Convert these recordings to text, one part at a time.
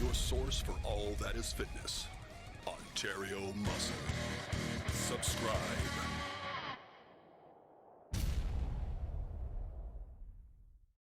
your source for all that is fitness. Ontario Muscle. Subscribe.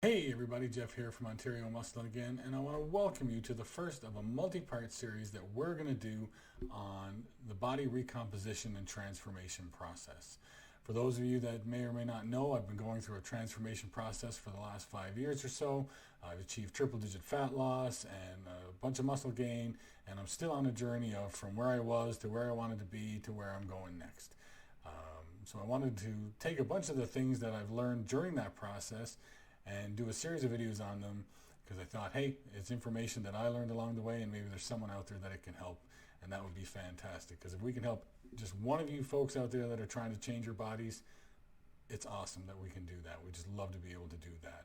Hey everybody, Jeff here from Ontario Muscle again, and I want to welcome you to the first of a multi-part series that we're going to do on the body recomposition and transformation process. For those of you that may or may not know, I've been going through a transformation process for the last 5 years or so. I've achieved triple-digit fat loss and a bunch of muscle gain, and I'm still on a journey of from where I was to where I wanted to be to where I'm going next. So I wanted to take a bunch of the things that I've learned during that process and do a series of videos on them, because I thought, hey, it's information that I learned along the way, and maybe there's someone out there that it can help, and that would be fantastic. Because if we can help just one of you folks out there that are trying to change your bodies, it's awesome that we can do that. We just love to be able to do that.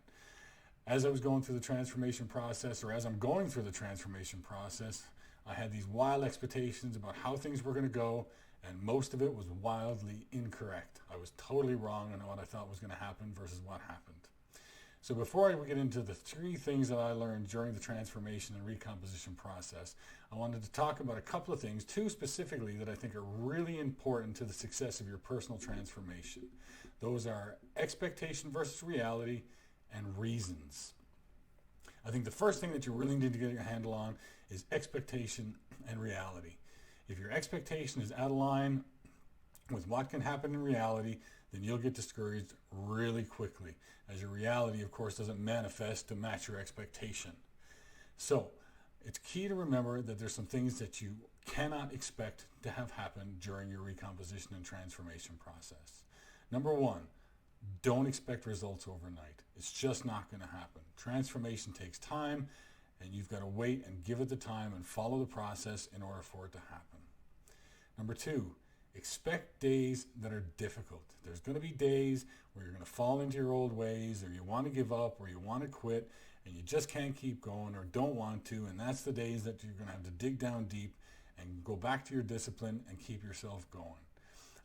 As I was going through the transformation process, or as I'm going through the transformation process, I had these wild expectations about how things were going to go, and most of it was wildly incorrect. I was totally wrong on what I thought was going to happen versus what happened. So before I get into the 3 things that I learned during the transformation and recomposition process, I wanted to talk about a couple of things, 2 specifically, that I think are really important to the success of your personal transformation. Those are expectation versus reality and reasons. I think the first thing that you really need to get your handle on is expectation and reality. If your expectation is out of line with what can happen in reality, then you'll get discouraged really quickly, as your reality, of course, doesn't manifest to match your expectation. So it's key to remember that there's some things that you cannot expect to have happen during your recomposition and transformation process. Number 1, don't expect results overnight. It's just not going to happen. Transformation takes time, and you've got to wait and give it the time and follow the process in order for it to happen. Number 2, expect days that are difficult. There's going to be days where you're going to fall into your old ways, or you want to give up, or you want to quit, and you just can't keep going or don't want to, and that's the days that you're going to have to dig down deep and go back to your discipline and keep yourself going.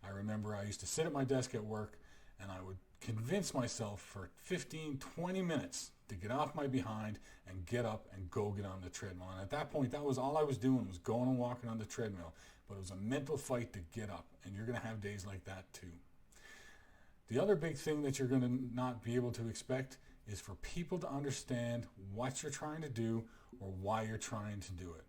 I remember I used to sit at my desk at work, and I would convince myself for 15, 20 minutes to get off my behind and get up and go get on the treadmill. And at that point, that was all I was doing, was going and walking on the treadmill. But it was a mental fight to get up, and you're going to have days like that too. The other big thing that you're going to not be able to expect is for people to understand what you're trying to do or why you're trying to do it.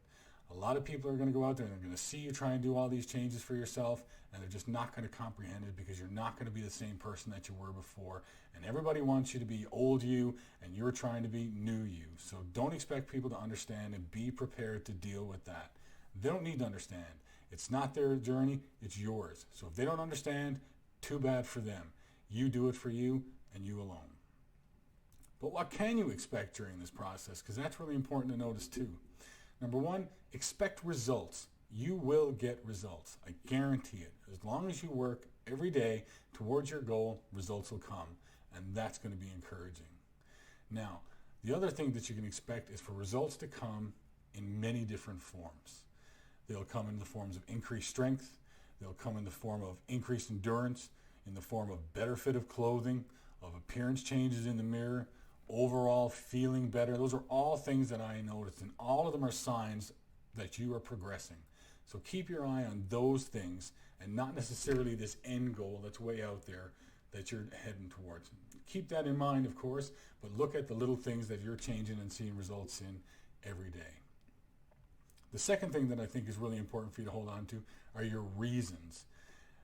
A lot of people are going to go out there and they're going to see you try and do all these changes for yourself, and they're just not going to comprehend it, because you're not going to be the same person that you were before. And everybody wants you to be old you, and you're trying to be new you. So don't expect people to understand, and be prepared to deal with that. They don't need to understand. It's not their journey, it's yours. So if they don't understand, too bad for them. You do it for you and you alone. But what can you expect during this process? Because that's really important to notice too. Number 1, expect results. You will get results. I guarantee it. As long as you work every day towards your goal, results will come. And that's going to be encouraging. Now, the other thing that you can expect is for results to come in many different forms. They'll come in the forms of increased strength. They'll come in the form of increased endurance, in the form of better fit of clothing, of appearance changes in the mirror, overall feeling better. Those are all things that I noticed, and all of them are signs that you are progressing. So keep your eye on those things, and not necessarily this end goal that's way out there that you're heading towards. Keep that in mind, of course, but look at the little things that you're changing and seeing results in every day. The second thing that I think is really important for you to hold on to are your reasons.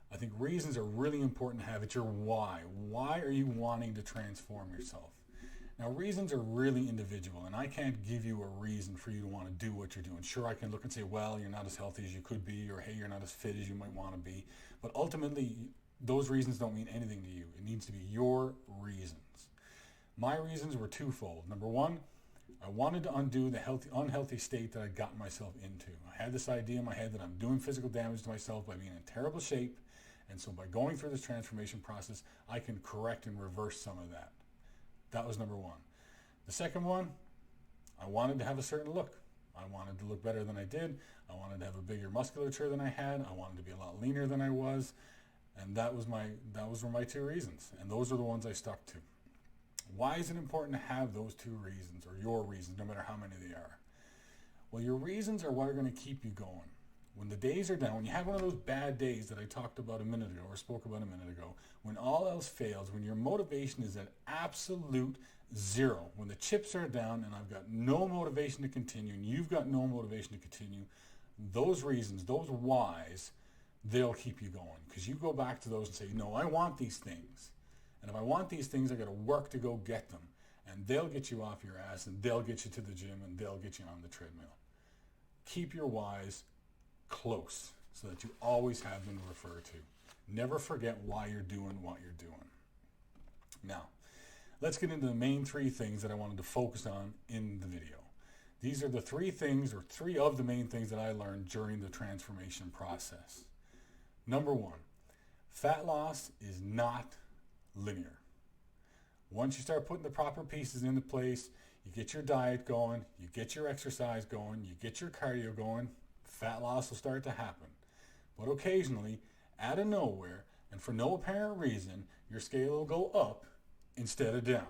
I think reasons are really important to have. It's your why. Why are you wanting to transform yourself? Now, reasons are really individual, and I can't give you a reason for you to want to do what you're doing. Sure, I can look and say, well, you're not as healthy as you could be, or hey, you're not as fit as you might want to be. But ultimately, those reasons don't mean anything to you. It needs to be your reasons. My reasons were twofold. Number 1, I wanted to undo the unhealthy state that I'd gotten myself into. I had this idea in my head that I'm doing physical damage to myself by being in terrible shape, and so by going through this transformation process, I can correct and reverse some of that. That was number 1. The second one, I wanted to have a certain look. I wanted to look better than I did. I wanted to have a bigger musculature than I had. I wanted to be a lot leaner than I was. And those were my 2 reasons. And those are the ones I stuck to. Why is it important to have those 2 reasons, or your reasons, no matter how many they are? Well, your reasons are what are going to keep you going. When the days are down, when you have one of those bad days that I talked about a minute ago or spoke about a minute ago, when all else fails, when your motivation is at absolute zero, when the chips are down and I've got no motivation to continue and you've got no motivation to continue, those reasons, those whys, they'll keep you going because you go back to those and say, no, I want these things. And if I want these things, I got to work to go get them. And they'll get you off your ass and they'll get you to the gym and they'll get you on the treadmill. Keep your whys close so that you always have them to refer to. Never forget why you're doing what you're doing. Now, let's get into the main three things that I wanted to focus on in the video. These are the three things, or three of the main things that I learned during the transformation process. Number one, fat loss is not linear. Once you start putting the proper pieces into place, you get your diet going, you get your exercise going, you get your cardio going, fat loss will start to happen. But occasionally, out of nowhere, and for no apparent reason, your scale will go up instead of down.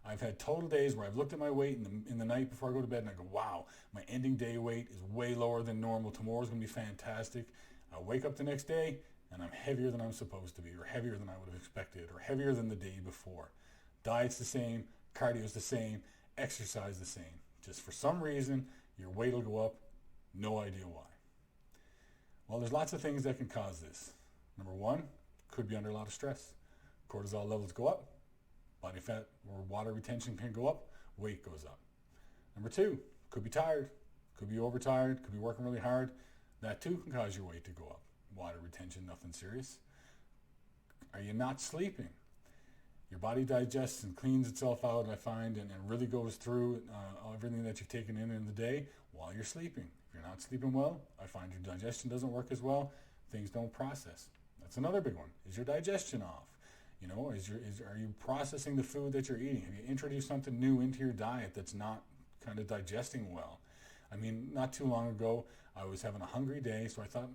I've had total days where I've looked at my weight in the night before I go to bed and I go, wow, my ending day weight is way lower than normal. Tomorrow's going to be fantastic. I wake up the next day and I'm heavier than I'm supposed to be, or heavier than I would have expected, or heavier than the day before. Diet's the same, cardio's the same, exercise the same. Just for some reason, your weight will go up. No idea why. Well, there's lots of things that can cause this. Number one, could be under a lot of stress. Cortisol levels go up, body fat or water retention can go up, weight goes up. Number two, could be tired, could be overtired, could be working really hard. That too can cause your weight to go up. Water retention, nothing serious. Are you not sleeping? Your body digests and cleans itself out, I find, and really goes through everything that you've taken in the day while you're sleeping. If you're not sleeping well, I find your digestion doesn't work as well. Things don't process. That's another big one. Is your digestion off? You know, are you processing the food that you're eating? Have you introduced something new into your diet that's not kind of digesting well? I mean, not too long ago, I was having a hungry day, so I thought,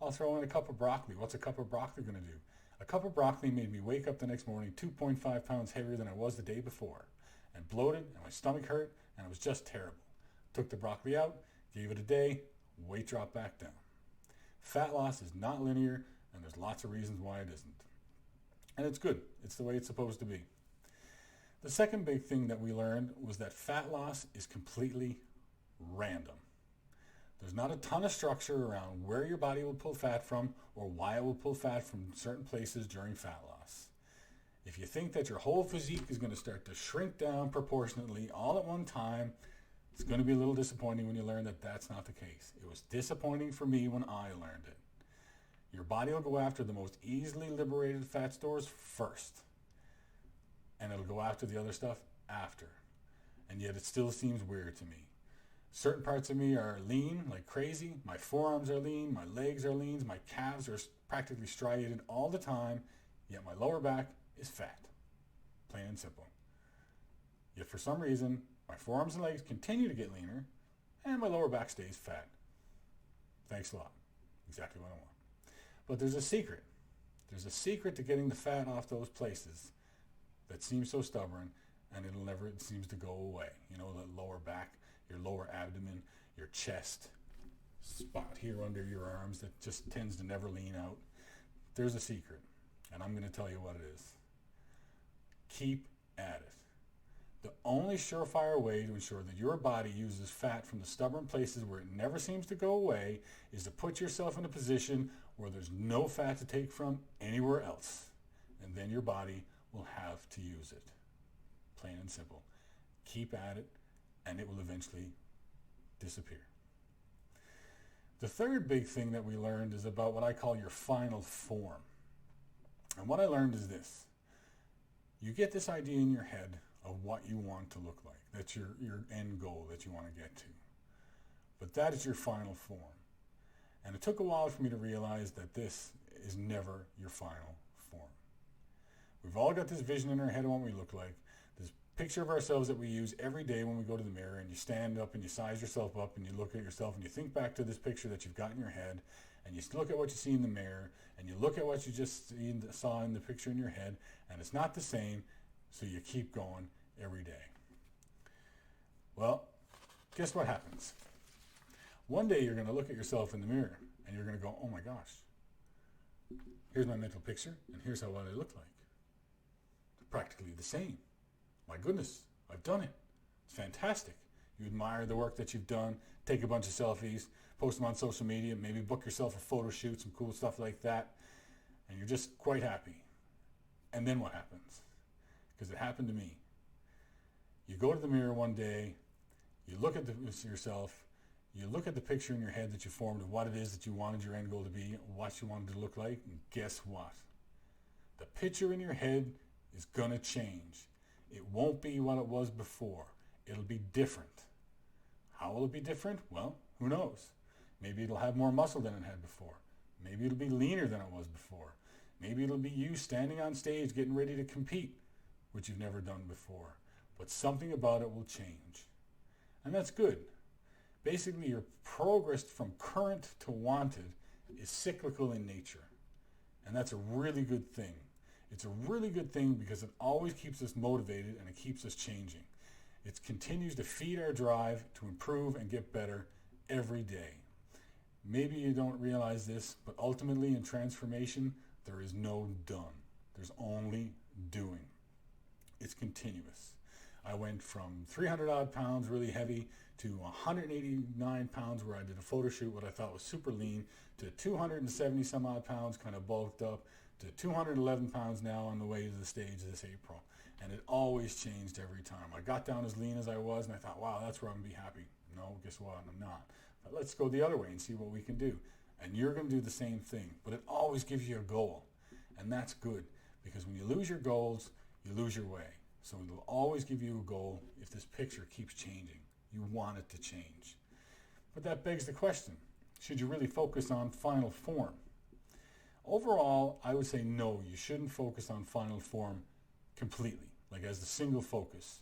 I'll throw in a cup of broccoli. What's a cup of broccoli going to do? A cup of broccoli made me wake up the next morning 2.5 pounds heavier than I was the day before, and bloated, and my stomach hurt, and it was just terrible. Took the broccoli out, gave it a day, weight dropped back down. Fat loss is not linear, and there's lots of reasons why it isn't. And it's good. It's the way it's supposed to be. The second big thing that we learned was that fat loss is completely random. There's not a ton of structure around where your body will pull fat from or why it will pull fat from certain places during fat loss. If you think that your whole physique is going to start to shrink down proportionately all at one time, it's going to be a little disappointing when you learn that that's not the case. It was disappointing for me when I learned it. Your body will go after the most easily liberated fat stores first, and it'll go after the other stuff after. And yet it still seems weird to me. Certain parts of me are lean like crazy. My forearms are lean, my legs are lean, my calves are practically striated all the time, yet my lower back is fat. Plain and simple. Yet for some reason, my forearms and legs continue to get leaner, and my lower back stays fat. Thanks a lot. Exactly what I want. But there's a secret. There's a secret to getting the fat off those places that seem so stubborn, and it seems to go away. You know, the lower back, your lower abdomen, your chest, spot here under your arms that just tends to never lean out. There's a secret, and I'm going to tell you what it is. Keep at it. The only surefire way to ensure that your body uses fat from the stubborn places where it never seems to go away is to put yourself in a position where there's no fat to take from anywhere else. And then your body will have to use it. Plain and simple. Keep at it, and it will eventually disappear. The third big thing that we learned is about what I call your final form. And what I learned is this. You get this idea in your head of what you want to look like. That's your end goal that you want to get to. But that is your final form. And it took a while for me to realize that this is never your final form. We've all got this vision in our head of what we look like. This picture of ourselves that we use every day when we go to the mirror, and you stand up and you size yourself up and you look at yourself and you think back to this picture that you've got in your head, and you look at what you see in the mirror, and you look at what you just saw in the picture in your head, and it's not the same, so you keep going every day. Well, guess what happens? One day you're going to look at yourself in the mirror and you're going to go, oh my gosh, here's my mental picture and here's how what I look like. Practically the same. My goodness, I've done it. It's fantastic. You admire the work that you've done, take a bunch of selfies, post them on social media, maybe book yourself a photo shoot, some cool stuff like that, and you're just quite happy. And then what happens? Because it happened to me. You go to the mirror one day, you look at yourself, you look at the picture in your head that you formed of what it is that you wanted your end goal to be, what you wanted to look like, and guess what? The picture in your head is going to change. It won't be what it was before. It'll be different. How will it be different? Well, who knows? Maybe it'll have more muscle than it had before. Maybe it'll be leaner than it was before. Maybe it'll be you standing on stage getting ready to compete, which you've never done before. But something about it will change. And that's good. Basically, your progress from current to wanted is cyclical in nature. And that's a really good thing. It's a really good thing because it always keeps us motivated and it keeps us changing. It continues to feed our drive to improve and get better every day. Maybe you don't realize this, but ultimately in transformation, there is no done. There's only doing. It's continuous. I went from 300 odd pounds, really heavy, to 189 pounds where I did a photo shoot, what I thought was super lean, to 270 some odd pounds, kind of bulked up, to 211 pounds now on the way to the stage this April. And it always changed every time. I got down as lean as I was and I thought, wow, that's where I'm going to be happy. No, guess what? I'm not. But let's go the other way and see what we can do. And you're going to do the same thing. But it always gives you a goal. And that's good. Because when you lose your goals, you lose your way. So it'll always give you a goal if this picture keeps changing. You want it to change. But that begs the question, should you really focus on final form? Overall, I would say no, you shouldn't focus on final form completely, like as the single focus.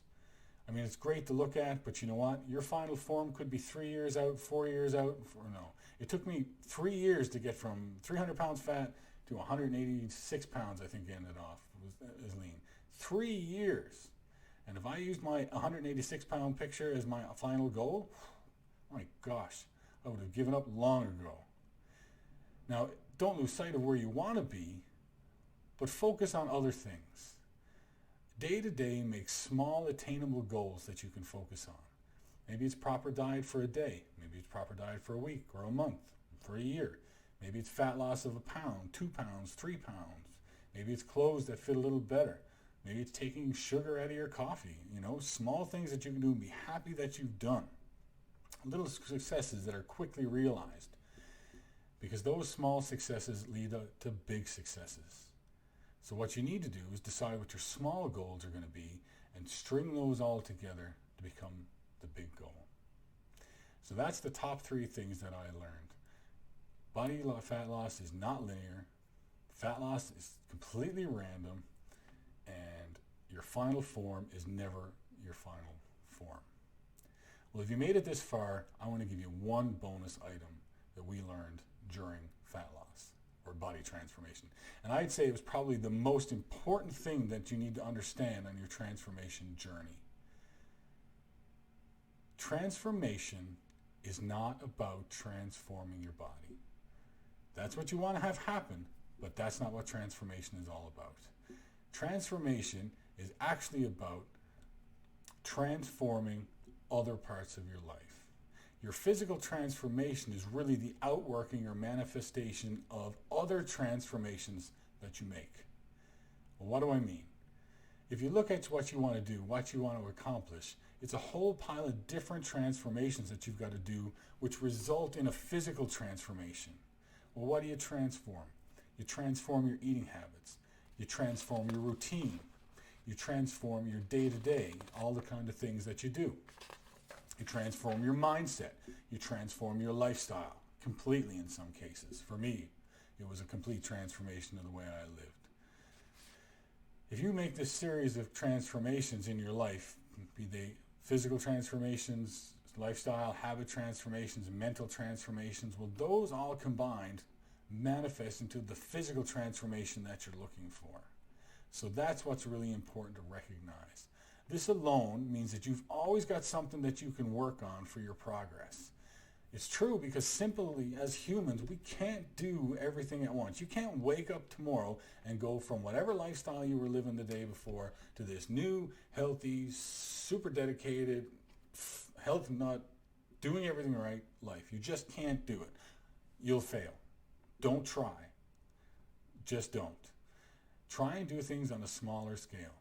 I mean, it's great to look at, but you know what? Your final form could be 3 years out, 4 years out, or no. It took me 3 years to get from 300 pounds fat to 186 pounds, I think, ended off as lean. 3 years. And if I used my 186 pound picture as my final goal, my gosh, I would have given up long ago. Now, don't lose sight of where you want to be, but focus on other things. Day to day, make small attainable goals that you can focus on. Maybe it's proper diet for a day. Maybe it's proper diet for a week or a month, for a year. Maybe it's fat loss of 1 pound, 2 pounds, 3 pounds. Maybe it's clothes that fit a little better. Maybe it's taking sugar out of your coffee. You know, small things that you can do and be happy that you've done. Little successes that are quickly realized. Because those small successes lead to big successes. So what you need to do is decide what your small goals are going to be and string those all together to become the big goal. So that's the top 3 things that I learned. Body fat loss is not linear. Fat loss is completely random. And your final form is never your final form. Well, if you made it this far, I want to give you one bonus item that we learned during fat loss or body transformation. And I'd say it was probably the most important thing that you need to understand on your transformation journey. Transformation is not about transforming your body. That's what you want to have happen, but that's not what transformation is all about. Transformation is actually about transforming other parts of your life. Your physical transformation is really the outworking or manifestation of other transformations that you make. Well, what do I mean? If you look at what you want to do, what you want to accomplish, it's a whole pile of different transformations that you've got to do which result in a physical transformation. Well, what do you transform? You transform your eating habits. You transform your routine. You transform your day-to-day, all the kind of things that you do. You transform your mindset. You transform your lifestyle completely in some cases. For me, it was a complete transformation of the way I lived. If you make this series of transformations in your life, be they physical transformations, lifestyle, habit transformations, mental transformations, well, those all combined manifest into the physical transformation that you're looking for. So that's what's really important to recognize. This alone means that you've always got something that you can work on for your progress. It's true because simply as humans, we can't do everything at once. You can't wake up tomorrow and go from whatever lifestyle you were living the day before to this new, healthy, super dedicated, health nut, doing everything right life. You just can't do it. You'll fail. Don't try. Just don't. Try and do things on a smaller scale.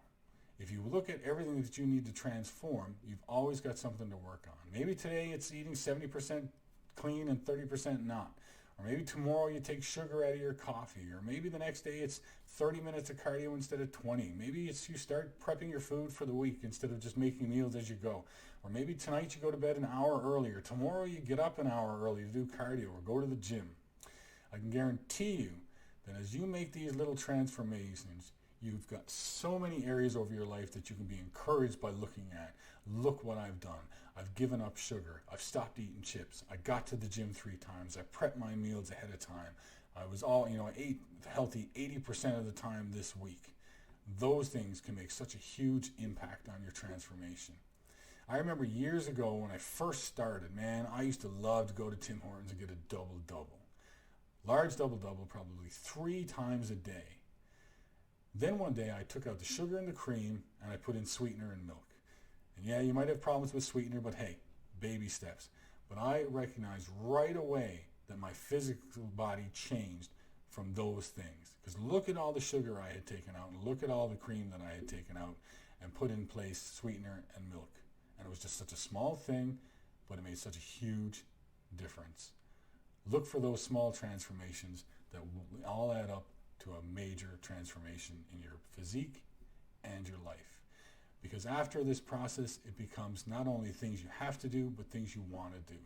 If you look at everything that you need to transform, you've always got something to work on. Maybe today it's eating 70% clean and 30% not. Or maybe tomorrow you take sugar out of your coffee. Or maybe the next day it's 30 minutes of cardio instead of 20. Maybe it's you start prepping your food for the week instead of just making meals as you go. Or maybe tonight you go to bed an hour earlier. Tomorrow you get up an hour early to do cardio or go to the gym. I can guarantee you that as you make these little transformations, you've got so many areas over your life that you can be encouraged by looking at. Look what I've done. I've given up sugar. I've stopped eating chips. I got to the gym 3 times. I prepped my meals ahead of time. I ate healthy 80% of the time this week. Those things can make such a huge impact on your transformation. I remember years ago when I first started, man, I used to love to go to Tim Hortons and get a double-double. Large double-double, probably 3 times a day. Then one day I took out the sugar and the cream and I put in sweetener and milk. And yeah, you might have problems with sweetener, but hey, baby steps. But I recognized right away that my physical body changed from those things. Because look at all the sugar I had taken out and look at all the cream that I had taken out and put in place sweetener and milk. And it was just such a small thing, but it made such a huge difference. Look for those small transformations that will all add up to a major transformation in your physique and your life. Because after this process, it becomes not only things you have to do, but things you want to do.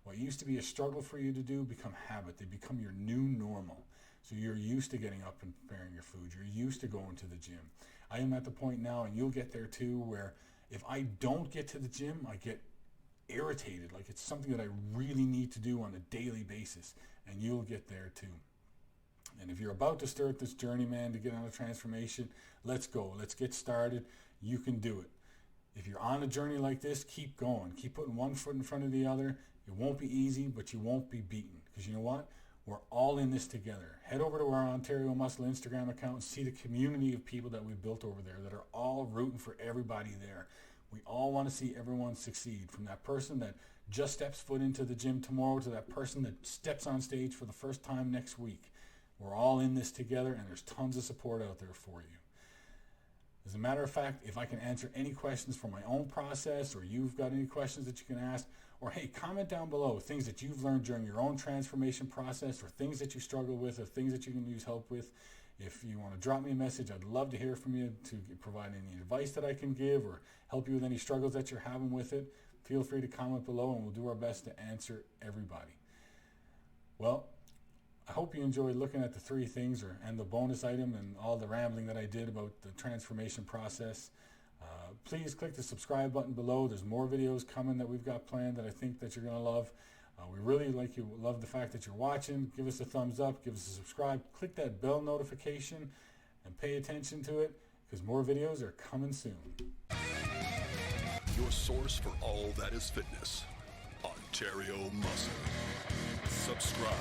What used to be a struggle for you to do become habit. They become your new normal. So you're used to getting up and preparing your food. You're used to going to the gym. I am at the point now, and you'll get there too, where if I don't get to the gym, I get irritated. Like it's something that I really need to do on a daily basis. And you'll get there too. And if you're about to start this journey, man, to get on a transformation, let's go. Let's get started. You can do it. If you're on a journey like this, keep going. Keep putting one foot in front of the other. It won't be easy, but you won't be beaten. Because you know what? We're all in this together. Head over to our Ontario Muscle Instagram account and see the community of people that we've built over there that are all rooting for everybody there. We all want to see everyone succeed, from that person that just steps foot into the gym tomorrow to that person that steps on stage for the first time next week. We're all in this together, and there's tons of support out there for you. As a matter of fact, if I can answer any questions from my own process, or you've got any questions that you can ask, or hey, comment down below things that you've learned during your own transformation process, or things that you struggle with, or things that you can use help with. If you want to drop me a message, I'd love to hear from you to provide any advice that I can give or help you with any struggles that you're having with it. Feel free to comment below, and we'll do our best to answer everybody. Well, I hope you enjoyed looking at the 3 things and the bonus item and all the rambling that I did about the transformation process. Please click the subscribe button below. There's more videos coming that we've got planned that I think that you're going to love. We really love the fact that you're watching. Give us a thumbs up, give us a subscribe, click that bell notification, and pay attention to it because more videos are coming soon. Your source for all that is fitness. Ontario Muscle. Subscribe.